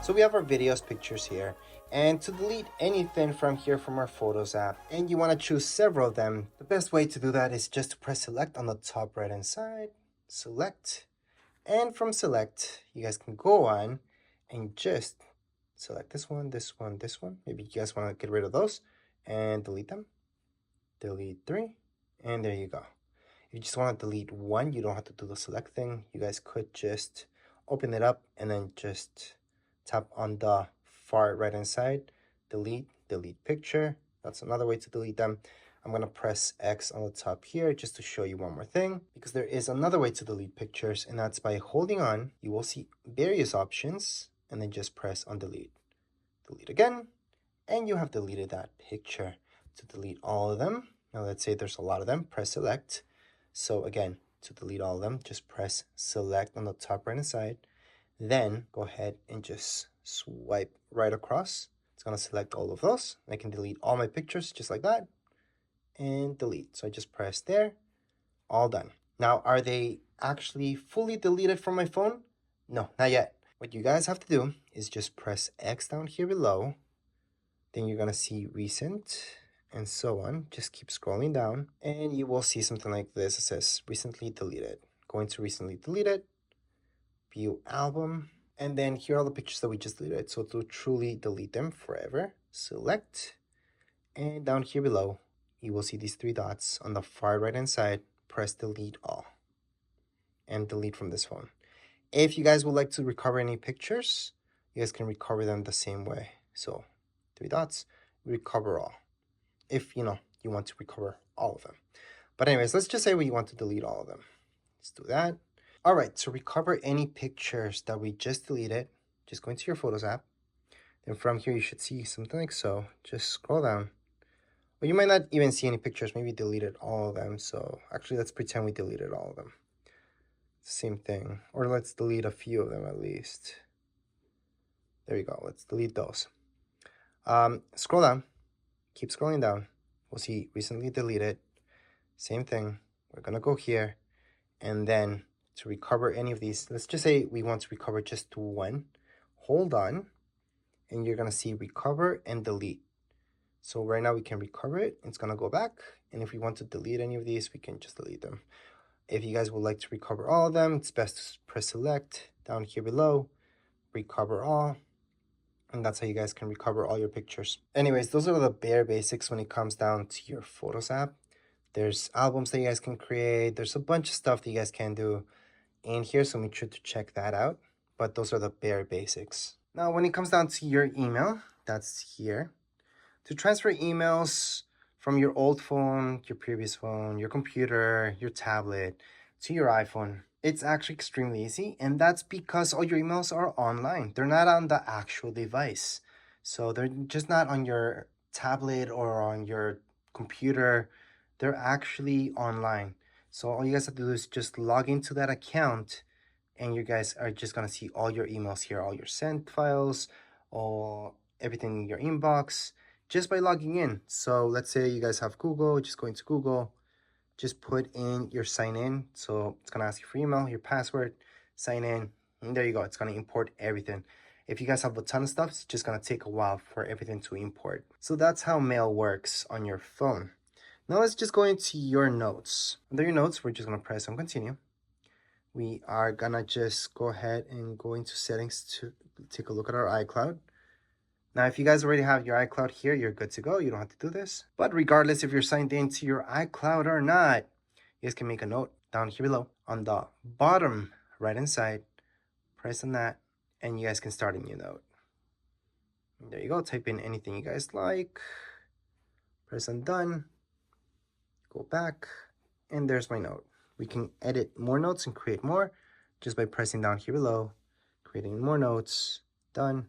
So we have our videos, pictures here, and to delete anything from here from our Photos app, and you want to choose several of them, the best way to do that is just to press select on the top right hand side, select, and from select, you guys can go on and just select this one, this one, this one. Maybe you guys want to get rid of those and delete them. Delete 3, and there you go. If you just want to delete one, you don't have to do the select thing. You guys could just open it up and then just tap on the far right hand side, delete picture. That's another way to delete them. I'm going to press X on the top here just to show you one more thing, because there is another way to delete pictures, and that's by holding on. You will see various options and then just press on delete. Delete again, and you have deleted that picture. To delete all of them, now let's say there's a lot of them, press select. So again, to delete all of them, just press select on the top right hand side. Then go ahead and just swipe right across. It's going to select all of those. I can delete all my pictures just like that and delete. So I just press there, all done. Now, are they actually fully deleted from my phone? No, not yet. What you guys have to do is just press X down here below. Then you're going to see recent and so on. Just keep scrolling down and you will see something like this. It says recently deleted. Going to recently deleted, view album, and then here are the pictures that we just deleted. So to truly delete them forever, select, and down here below, you will see these 3 dots on the far right hand side. Press delete all and delete from this phone. If you guys would like to recover any pictures, you guys can recover them the same way. So 3 dots, recover all. If you want to recover all of them. But anyways, let's just say we want to delete all of them. Let's do that. All right, to recover any pictures that we just deleted, just go into your Photos app. Then from here, you should see something like so. Just scroll down. Well, you might not even see any pictures. Maybe deleted all of them. So actually, let's pretend we deleted all of them. Same thing. Or let's delete a few of them at least. There you go. Let's delete those. Scroll down. Keep scrolling down. We'll see recently deleted. Same thing. We're going to go here. And then to recover any of these, let's just say we want to recover just one. Hold on. And you're going to see recover and delete. So right now we can recover it. It's going to go back. And if we want to delete any of these, we can just delete them. If you guys would like to recover all of them, it's best to press select down here below. Recover all. And that's how you guys can recover all your pictures. Anyways, those are the bare basics when it comes down to your Photos app. There's albums that you guys can create. There's a bunch of stuff that you guys can do in here, so make sure to check that out. But those are the bare basics. Now, when it comes down to your email, that's here. To transfer emails from your old phone, your previous phone, your computer, your tablet, to your iPhone, it's actually extremely easy, and that's because all your emails are online. They're not on the actual device. So they're just not on your tablet or on your computer. They're actually online. So all you guys have to do is just log into that account, and you guys are just gonna see all your emails here, all your sent files, all everything in your inbox, just by logging in. So let's say you guys have Google, just go into Google, just put in your sign in. So it's gonna ask you for email, your password, sign in, and there you go. It's gonna import everything. If you guys have a ton of stuff, it's just gonna take a while for everything to import. So that's how mail works on your phone. Now let's just go into your notes. Under your notes, we're just gonna press on continue. We are gonna just go ahead and go into settings to take a look at our iCloud. Now, if you guys already have your iCloud here, you're good to go. You don't have to do this. But regardless if you're signed into your iCloud or not, you guys can make a note down here below on the bottom right-hand side. Press on that, and you guys can start a new note. And there you go. Type in anything you guys like. Press on done. Go back, and there's my note. We can edit more notes and create more just by pressing down here below, creating more notes. Done.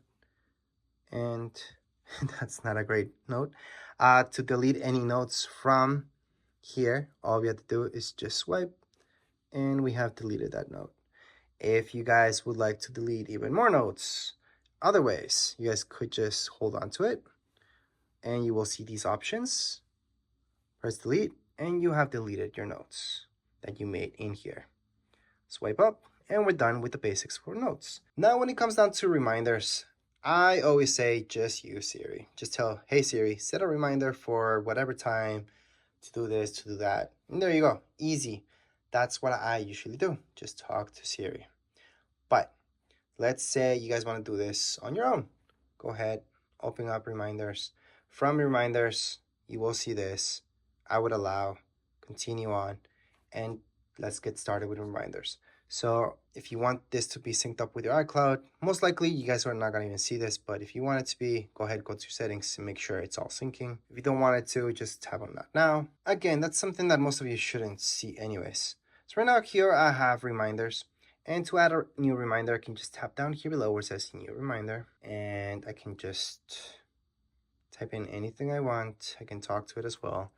And that's not a great note. To delete any notes from here, all we have to do is just swipe, and we have deleted that note. If you guys would like to delete even more notes, other ways, you guys could just hold on to it, and you will see these options. Press delete, and you have deleted your notes that you made in here. Swipe up, and we're done with the basics for notes. Now, when it comes down to reminders, I always say just use Siri. Just tell, hey Siri, set a reminder for whatever time to do this, to do that. And there you go. Easy. That's what I usually do. Just talk to Siri. But let's say you guys want to do this on your own. Go ahead, open up reminders. From reminders, you will see this. I would allow, continue on, and let's get started with reminders. So if you want this to be synced up with your iCloud, most likely you guys are not going to even see this, but if you want it to be, go ahead, go to your settings and make sure it's all syncing. If you don't want it to, just tap on that now. Again, that's something that most of you shouldn't see anyways. So right now here I have reminders. And to add a new reminder, I can just tap down here below where it says new reminder. And I can just type in anything I want. I can talk to it as well.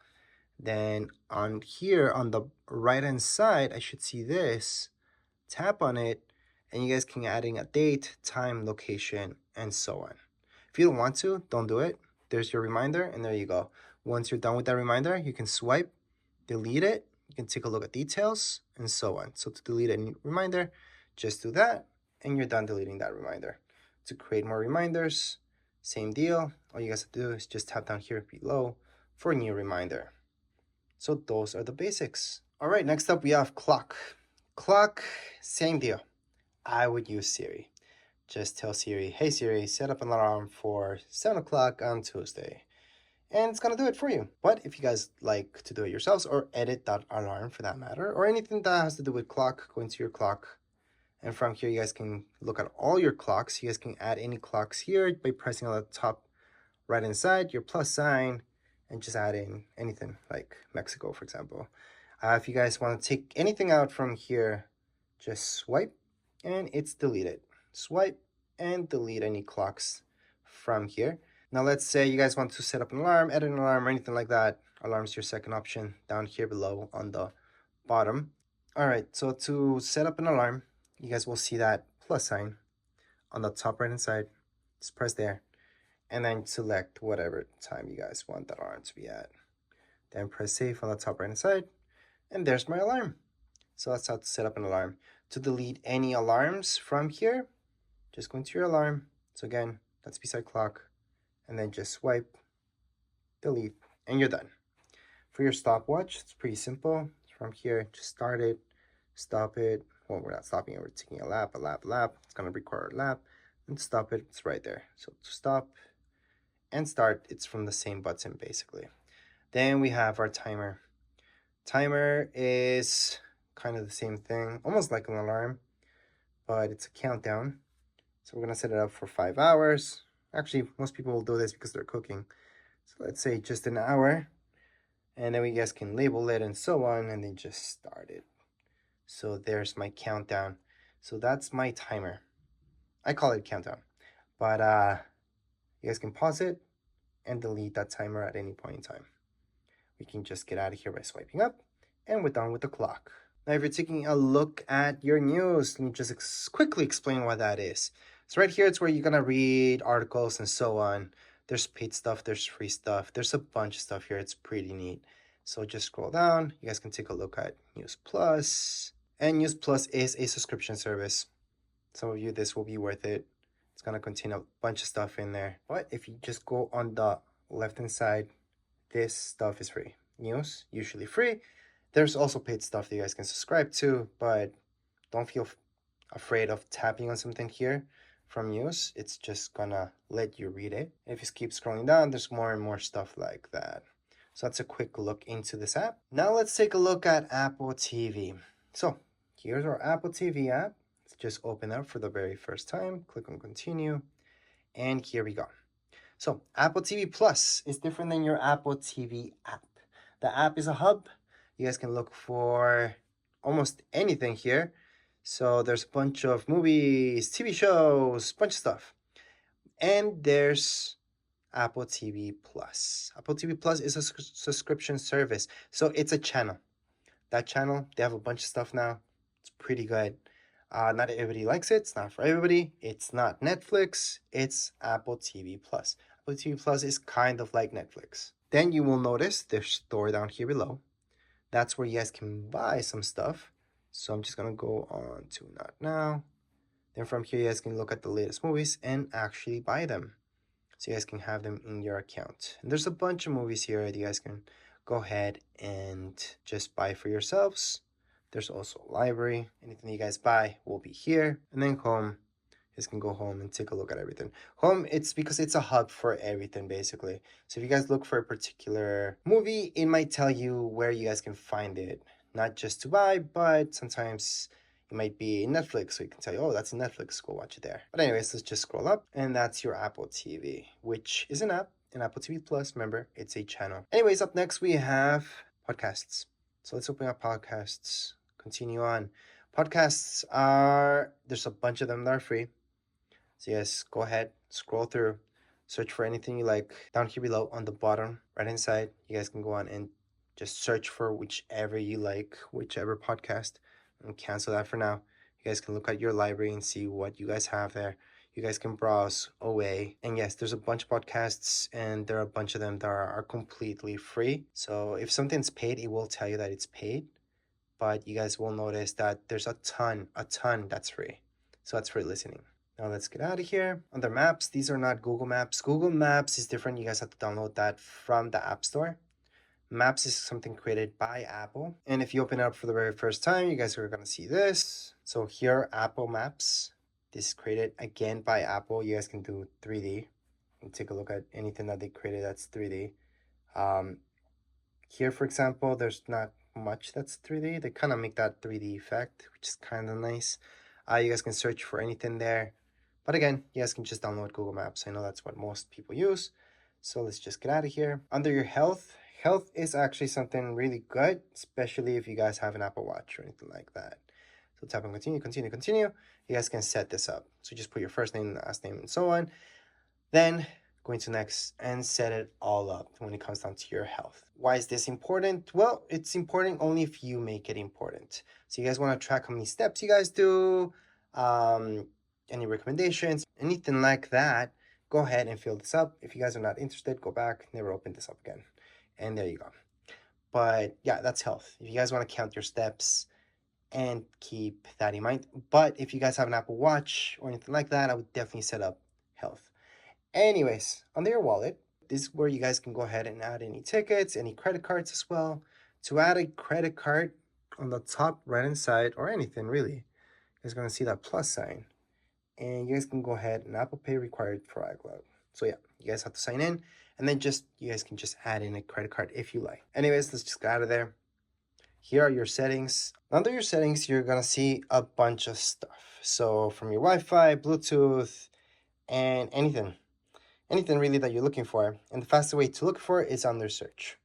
Then on here on the right hand side, I should see this. Tap on it and you guys can add in a date, time, location, and so on. If you don't want to, don't do it. There's your reminder and there you go. Once you're done with that reminder, you can swipe, delete it. You can take a look at details and so on. So to delete any reminder, just do that and you're done deleting that reminder. To create more reminders, same deal. All you guys have to do is just tap down here below for a new reminder. So those are the basics. All right, next up we have clock. Clock, same deal. I would use Siri. Just tell Siri, hey Siri, set up an alarm for 7 o'clock on Tuesday. And it's gonna do it for you. But if you guys like to do it yourselves or edit that alarm for that matter, or anything that has to do with clock, go into your clock. And from here, you guys can look at all your clocks. You guys can add any clocks here by pressing on the top right hand side, your plus sign, and just add in anything like Mexico, for example. If you guys want to take anything out from here, just swipe and it's deleted. Swipe and delete any clocks from here. Now let's say you guys want to set up an alarm, edit an alarm, or anything like that. Alarm's your second option down here below on the bottom. All right, so to set up an alarm, you guys will see that plus sign on the top right hand side. Just press there and then select whatever time you guys want that alarm to be at. Then press save on the top right hand side and there's my alarm. So that's how to set up an alarm. To delete any alarms from here, just go into your alarm. So again, that's beside clock. And then just swipe, delete, and you're done. For your stopwatch, it's pretty simple. From here, just start it, stop it. Well, we're not stopping it, we're taking a lap. It's gonna require a lap. And stop it, it's right there. So to stop and start, it's from the same button basically. Then we have our timer. Timer is kind of the same thing, almost like an alarm, but it's a countdown. So we're gonna set it up for 5 hours. Actually, most people will do this because they're cooking. So let's say just an hour. And then we guys can label it and so on, and then just start it. So there's my countdown. So that's my timer. I call it countdown. But you guys can pause it and delete that timer at any point in time. We can just get out of here by swiping up, and we're done with the clock. Now, if you're taking a look at your news, let me just quickly explain what that is. So right here, it's where you're gonna read articles and so on. There's paid stuff, there's free stuff. There's a bunch of stuff here. It's pretty neat. So just scroll down. You guys can take a look at News Plus. And News Plus is a subscription service. Some of you, this will be worth it. It's gonna contain a bunch of stuff in there. But if you just go on the left-hand side, this stuff is free. News, usually free. There's also paid stuff that you guys can subscribe to, but don't feel afraid of tapping on something here from news. It's just gonna let you read it. If you keep scrolling down, there's more and more stuff like that. So that's a quick look into this app. Now let's take a look at Apple TV. So here's our Apple TV app. Let's just open up for the very first time. Click on continue. And here we go. So Apple TV Plus is different than your Apple TV app. The app is a hub. You guys can look for almost anything here. So there's a bunch of movies, TV shows, bunch of stuff. And there's Apple TV Plus. Apple TV Plus is a subscription service. So it's a channel. That channel, they have a bunch of stuff now. It's pretty good. Not everybody likes it. It's not for everybody. It's not Netflix. It's Apple TV Plus. Apple TV Plus is kind of like Netflix. Then you will notice there's store down here below. That's where you guys can buy some stuff. So I'm just going to go on to not now. Then from here, you guys can look at the latest movies and actually buy them. So you guys can have them in your account. And there's a bunch of movies here that you guys can go ahead and just buy for yourselves. There's also a library. Anything you guys buy will be here. And then home, you guys can go home and take a look at everything. Home, it's because it's a hub for everything, basically. So if you guys look for a particular movie, it might tell you where you guys can find it. Not just to buy, but sometimes it might be Netflix, so you can tell you, oh, that's in Netflix, go watch it there. But anyways, let's just scroll up, and that's your Apple TV, which is an app, an Apple TV Plus, remember, it's a channel. Anyways, up next we have podcasts. So let's open up podcasts, continue on. Podcasts there's a bunch of them that are free. So yes, go ahead, scroll through, search for anything you like. Down here below on the bottom right hand side, you guys can go on and just search for whichever you like, whichever podcast, and cancel that for now. You guys can look at your library and see what you guys have there. You guys can browse away. And yes, there's a bunch of podcasts, and there are a bunch of them that are completely free. So if something's paid, it will tell you that it's paid. But you guys will notice that there's a ton that's free. So that's free listening. Now let's get out of here. Under Maps, these are not Google Maps. Google Maps is different. You guys have to download that from the App Store. Maps is something created by Apple. And if you open it up for the very first time, you guys are going to see this. So here, Apple Maps. This is created again by Apple. You guys can do 3D and take a look at anything that they created that's 3D. Here, for example, there's not much that's 3D. They kind of make that 3D effect, which is kind of nice. You guys can search for anything there. But again, you guys can just download Google Maps. I know that's what most people use. So let's just get out of here. Under your health is actually something really good, especially if you guys have an Apple Watch or anything like that. So tap on continue, continue, continue. You guys can set this up. So just put your first name, last name, and so on. Then going to next and set it all up when it comes down to your health. Why is this important? Well, it's important only if you make it important. So you guys want to track how many steps you guys do, any recommendations, anything like that, go ahead and fill this up. If you guys are not interested, go back, never open this up again. And there you go. But yeah, that's health. If you guys want to count your steps and keep that in mind. But if you guys have an Apple Watch or anything like that, I would definitely set up health. Anyways, under your wallet, this is where you guys can go ahead and add any tickets, any credit cards as well. To add a credit card on the top right hand side, or anything really, you guys are going to see that plus sign. And you guys can go ahead and Apple Pay required for iCloud. So yeah, you guys have to sign in, and then you guys can just add in a credit card if you like. Anyways, let's just get out of there. Here are your settings. Under your settings, you're gonna see a bunch of stuff. So from your Wi-Fi, Bluetooth, and anything really that you're looking for. And the fastest way to look for it is under search.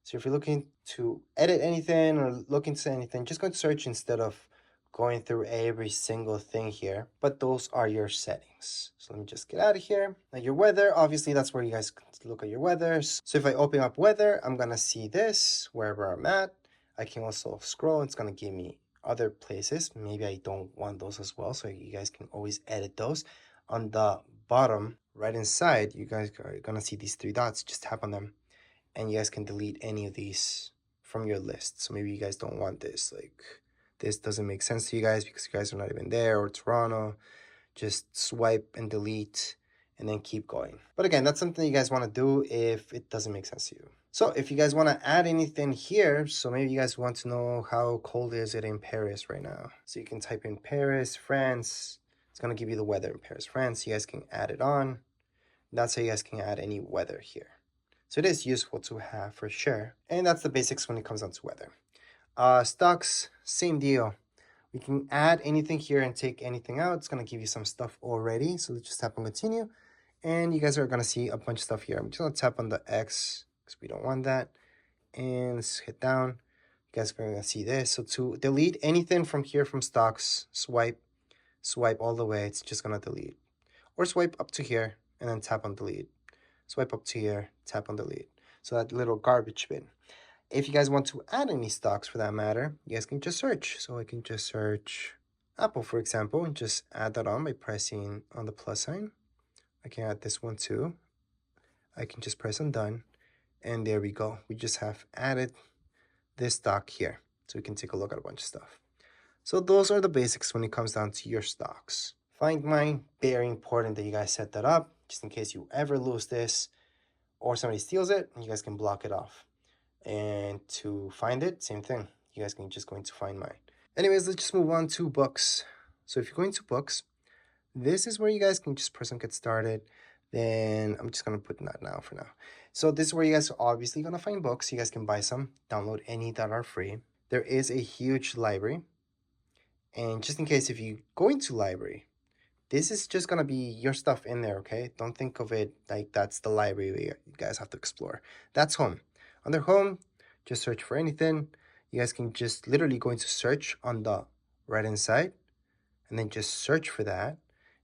So if you're looking to edit anything or look into anything, just go to search instead of going through every single thing here. But those are your settings. So let me just get out of here. Now your weather, obviously that's where you guys can look at your weather. So if I open up weather, I'm gonna see this wherever I'm at. I can also scroll, it's gonna give me other places. Maybe I don't want those as well, so you guys can always edit those. On the bottom right inside, you guys are gonna see these three dots. Just tap on them and you guys can delete any of these from your list. So maybe you guys don't want this, like this doesn't make sense to you guys because you guys are not even there, or Toronto. Just swipe and delete and then keep going. But again, that's something you guys want to do if it doesn't make sense to you. So if you guys want to add anything here, so maybe you guys want to know how cold is it in Paris right now. So you can type in Paris, France. It's going to give you the weather in Paris, France. You guys can add it on. That's how you guys can add any weather here. So it is useful to have for sure. And that's the basics when it comes down to weather. Stocks, same deal. We can add anything here and take anything out. It's going to give you some stuff already. So let's just tap on continue. And you guys are going to see a bunch of stuff here. I'm just going to tap on the X because we don't want that. And let's hit down. You guys are going to see this. So to delete anything from here from stocks, swipe all the way. It's just going to delete. Or swipe up to here and then tap on delete. Swipe up to here, tap on delete. So that little garbage bin. If you guys want to add any stocks for that matter, you guys can just search. So I can just search Apple, for example, and just add that on by pressing on the plus sign. I can add this one too. I can just press on done. And there we go. We just have added this stock here. So we can take a look at a bunch of stuff. So those are the basics when it comes down to your stocks. Find mine, very important that you guys set that up, just in case you ever lose this or somebody steals it, you guys can block it off. And to find it, same thing. You guys can just go into find mine. Anyways, let's just move on to books. So if you go into books, this is where you guys can just press on get started. Then I'm just gonna put that now for now. So this is where you guys are obviously gonna find books. You guys can buy some, download any that are free. There is a huge library. And just in case if you go into library, this is just gonna be your stuff in there, okay? Don't think of it like that's the library you guys have to explore. That's home. Under home, just search for anything. You guys can just literally go into search on the right hand side and then just search for that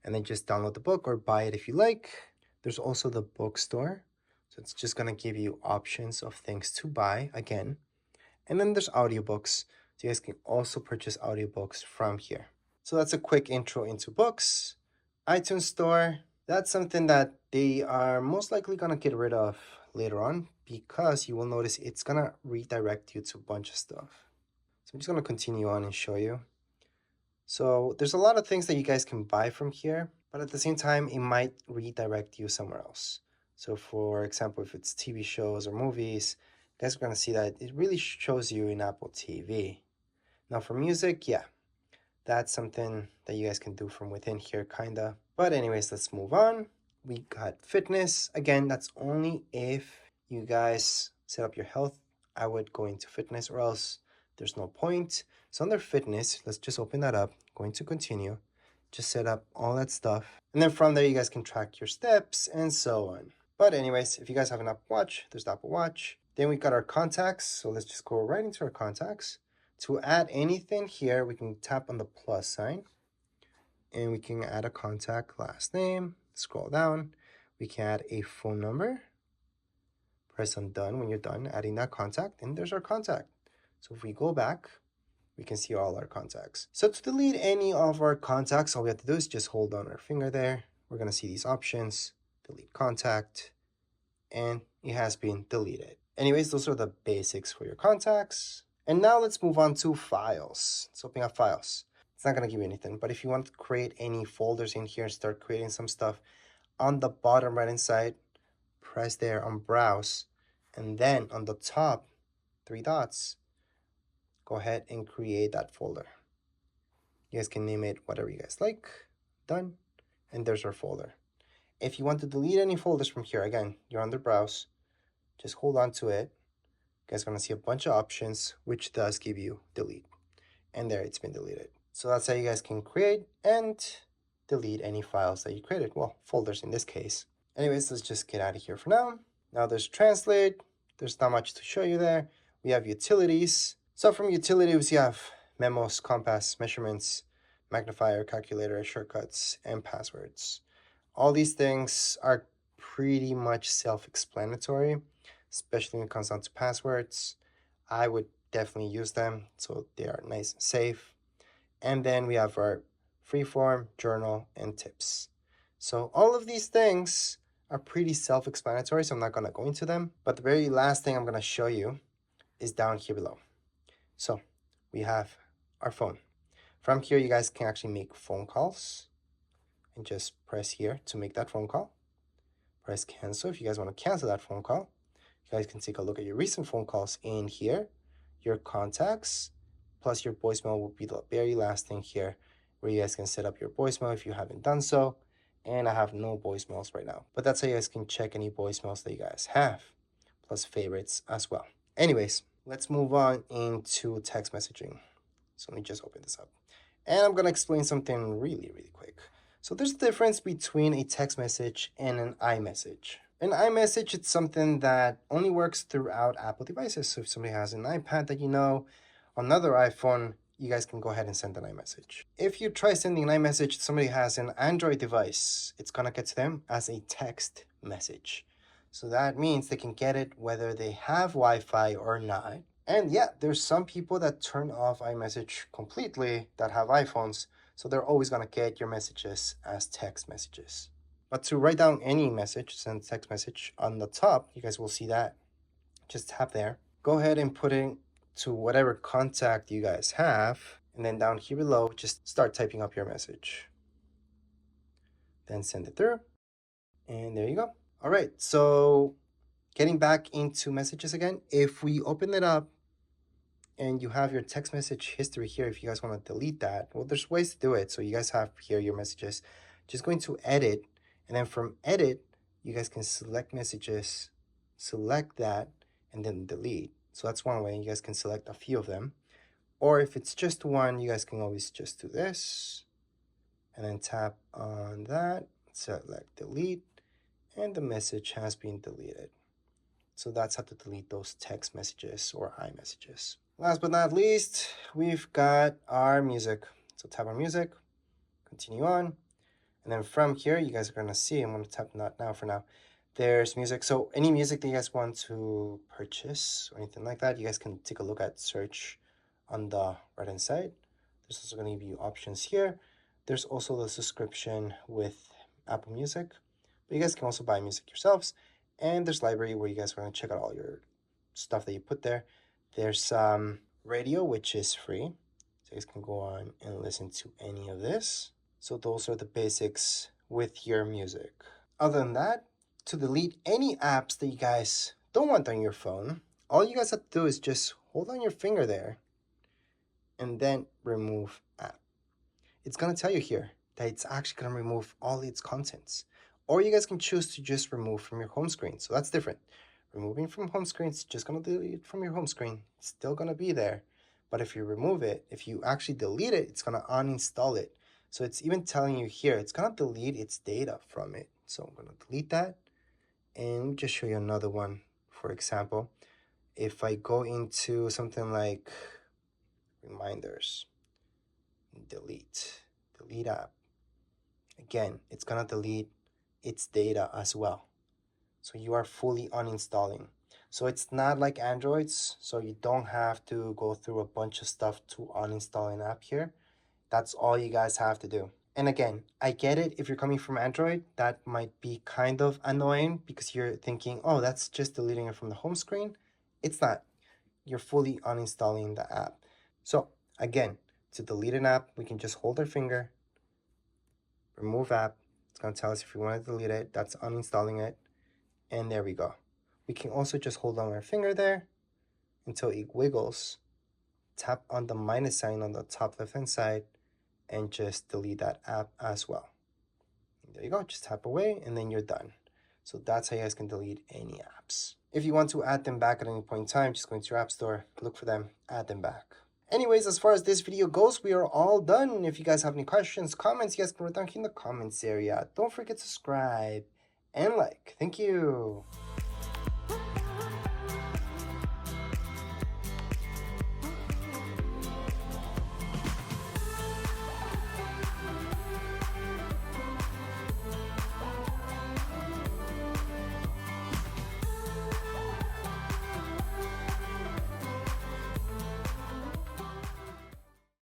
and then just download the book or buy it if you like. There's also the bookstore. So it's just gonna give you options of things to buy again. And then there's audiobooks. So you guys can also purchase audiobooks from here. So that's a quick intro into books. iTunes Store, that's something that they are most likely gonna get rid of later on because you will notice it's gonna redirect you to a bunch of stuff. So I'm just gonna continue on and show you. So there's a lot of things that you guys can buy from here, but at the same time, it might redirect you somewhere else. So for example, if it's TV shows or movies, you guys are gonna see that it really shows you in Apple TV. Now for music, yeah, that's something that you guys can do from within here, kinda. But anyways, let's move on. We got fitness. Again, that's only if you guys set up your health. I would go into fitness or else there's no point. So under fitness, let's just open that up. Going to continue. Just set up all that stuff. And then from there, you guys can track your steps and so on. But anyways, if you guys have an Apple Watch, there's the Apple Watch. Then we got our contacts. So let's just go right into our contacts. To add anything here, we can tap on the plus sign and we can add a contact last name. Scroll down. We can add a phone number. Press on done when you're done adding that contact, and there's our contact. So if we go back, we can see all our contacts. So to delete any of our contacts, all we have to do is just hold on our finger there. We're gonna see these options, delete contact, and it has been deleted. Anyways, those are the basics for your contacts. And now let's move on to files. Let's open up files. It's not gonna give you anything, but if you want to create any folders in here and start creating some stuff, on the bottom right hand side, press there on browse, and then on the top, 3 dots, go ahead and create that folder. You guys can name it whatever you guys like. Done. And there's our folder. If you want to delete any folders from here, again, you're under browse, just hold on to it. You guys are gonna see a bunch of options, which does give you delete. And there, it's been deleted. So that's how you guys can create and delete any files that you created. Well, folders in this case. Anyways, let's just get out of here for now. Now there's translate. There's not much to show you there. We have utilities. So from utilities, you have memos, compass, measurements, magnifier, calculator, shortcuts, and passwords. All these things are pretty much self-explanatory, especially when it comes down to passwords. I would definitely use them, so they are nice and safe. And then we have our freeform, journal, and tips. So all of these things are pretty self-explanatory, so I'm not gonna go into them. But the very last thing I'm gonna show you is down here below. So we have our phone. From here, you guys can actually make phone calls and just press here to make that phone call. Press cancel if you guys want to cancel that phone call. You guys can take a look at your recent phone calls in here, your contacts, plus your voicemail will be the very last thing here where you guys can set up your voicemail if you haven't done so. And I have no voicemails right now, but that's how you guys can check any voicemails that you guys have, plus favorites as well. Anyways, let's move on into text messaging. So let me just open this up. And I'm gonna explain something really, really quick. So there's a difference between a text message and an iMessage. An iMessage, it's something that only works throughout Apple devices. So if somebody has an iPad that you know, another iPhone, you guys can go ahead and send an iMessage. If you try sending an iMessage to somebody who has an Android device, it's gonna get to them as a text message. So that means they can get it whether they have Wi-Fi or not. And yeah, there's some people that turn off iMessage completely that have iPhones, so they're always gonna get your messages as text messages. But to write down any message, send text message on the top, you guys will see that. Just tap there. Go ahead and put it to whatever contact you guys have, and then down here below, just start typing up your message. then send it through. And there you go. All right, so getting back into messages again, if we open it up and you have your text message history here, if you guys want to delete that, well, there's ways to do it. So you guys have here your messages. Just going to edit, and then from edit, you guys can select messages, select that, and then delete. So that's one way. You guys can select a few of them. Or if it's just one, you guys can always just do this, and then tap on that, select delete, and the message has been deleted. So that's how to delete those text messages or iMessages. Last but not least, we've got our music. So tap on music, continue on. And then from here, you guys are gonna see, I'm gonna tap not now for now. There's music. So any music that you guys want to purchase or anything like that, you guys can take a look at search on the right hand side. There's also gonna give you options here. There's also the subscription with Apple Music, but you guys can also buy music yourselves. And there's library where you guys are gonna check out all your stuff that you put there. There's radio, which is free. So you guys can go on and listen to any of this. So those are the basics with your music. Other than that, to delete any apps that you guys don't want on your phone, all you guys have to do is just hold on your finger there and then remove app. It's gonna tell you here that it's actually gonna remove all its contents. Or you guys can choose to just remove from your home screen. So that's different. Removing from home screen, it's just gonna delete it from your home screen. It's still gonna be there. But if you remove it, if you actually delete it, it's gonna uninstall it. So it's even telling you here, it's gonna delete its data from it. So I'm gonna delete that. And just show you another one. For example, if I go into something like reminders, delete app. Again, it's gonna delete its data as well. So you are fully uninstalling. So it's not like Androids, so you don't have to go through a bunch of stuff to uninstall an app here. That's all you guys have to do. And again, I get it, if you're coming from Android, that might be kind of annoying because you're thinking, oh, that's just deleting it from the home screen. It's not. You're fully uninstalling the app. So again, to delete an app, we can just hold our finger, remove app. It's gonna tell us if we want to delete it. That's uninstalling it. And there we go. We can also just hold on our finger there until it wiggles. Tap on the minus sign on the top left hand side and just delete that app as well. And there you go, just tap away and then you're done. So that's how you guys can delete any apps. If you want to add them back at any point in time, just go into your app store, look for them, add them back. Anyways, as far as this video goes, we are all done. If you guys have any questions, comments, you guys can write down here in the comments area. Don't forget to subscribe and like. Thank you.